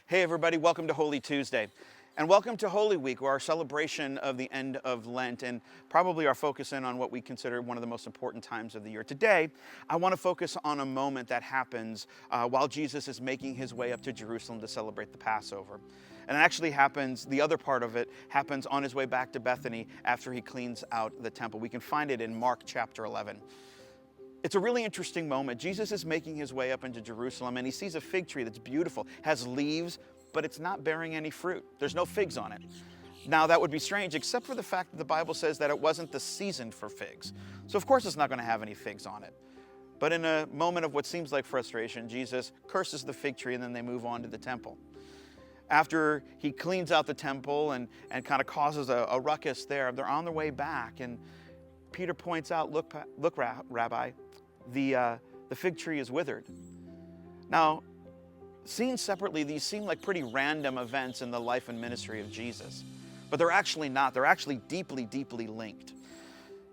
Hey everybody, welcome to Holy Tuesday. And welcome to Holy Week, or our celebration of the end of Lent, and probably our focus in on what we consider one of the most important times of the year. Today, I want to focus on a moment that happens while Jesus is making his way up to Jerusalem to celebrate the Passover. And it actually happens, the other part of it happens on his way back to Bethany after he cleans out the temple. We can find it in Mark chapter 11. It's a really interesting moment. Jesus is making his way up into Jerusalem and he sees a fig tree that's beautiful, has leaves, but it's not bearing any fruit. There's no figs on it. Now that would be strange, except for the fact that the Bible says that it wasn't the season for figs. So of course it's not going to have any figs on it. But in a moment of what seems like frustration, Jesus curses the fig tree and then they move on to the temple. After he cleans out the temple and kind of causes a ruckus there, they're on their way back and Peter points out, look, Rabbi, the fig tree is withered. Now, seen separately, these seem like pretty random events in the life and ministry of Jesus. But they're actually not. They're actually deeply, deeply linked.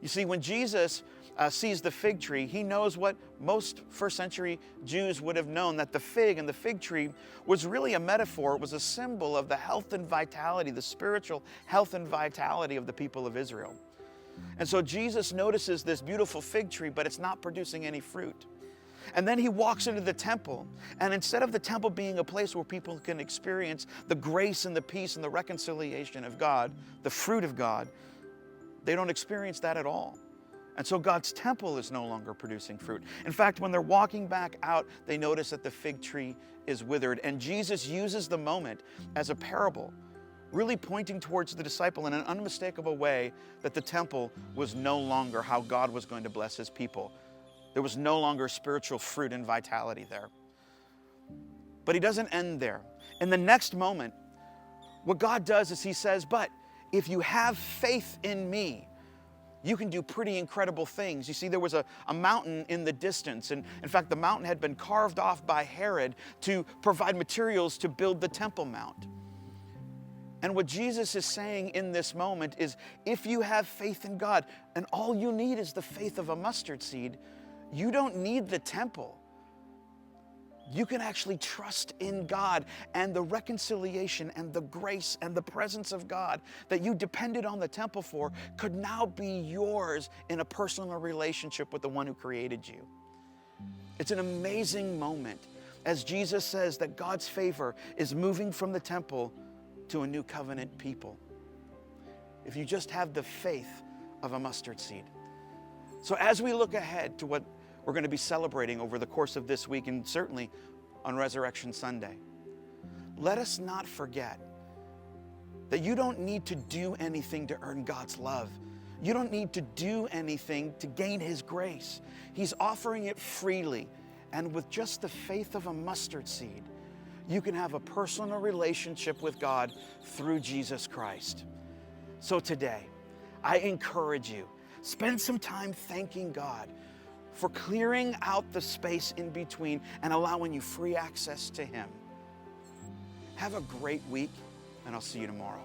You see, when Jesus sees the fig tree, he knows what most first century Jews would have known, that the fig and the fig tree was really a metaphor. It was a symbol of the health and vitality, the spiritual health and vitality of the people of Israel. And so Jesus notices this beautiful fig tree, but it's not producing any fruit. And then he walks into the temple, and instead of the temple being a place where people can experience the grace and the peace and the reconciliation of God, the fruit of God, they don't experience that at all. And so God's temple is no longer producing fruit. In fact, when they're walking back out, they notice that the fig tree is withered. And Jesus uses the moment as a parable, really pointing towards the disciple in an unmistakable way that the temple was no longer how God was going to bless his people. There was no longer spiritual fruit and vitality there. But he doesn't end there. In the next moment, what God does is he says, but if you have faith in me, you can do pretty incredible things. You see, there was a mountain in the distance. And in fact, the mountain had been carved off by Herod to provide materials to build the Temple Mount. And what Jesus is saying in this moment is, if you have faith in God, and all you need is the faith of a mustard seed, you don't need the temple. You can actually trust in God, and the reconciliation and the grace and the presence of God that you depended on the temple for could now be yours in a personal relationship with the one who created you. It's an amazing moment as Jesus says that God's favor is moving from the temple to a new covenant people, if you just have the faith of a mustard seed. So as we look ahead to what we're going to be celebrating over the course of this week, and certainly on Resurrection Sunday, let us not forget that you don't need to do anything to earn God's love. You don't need to do anything to gain his grace. He's offering it freely, and with just the faith of a mustard seed, you can have a personal relationship with God through Jesus Christ. So today, I encourage you, spend some time thanking God for clearing out the space in between and allowing you free access to him. Have a great week, and I'll see you tomorrow.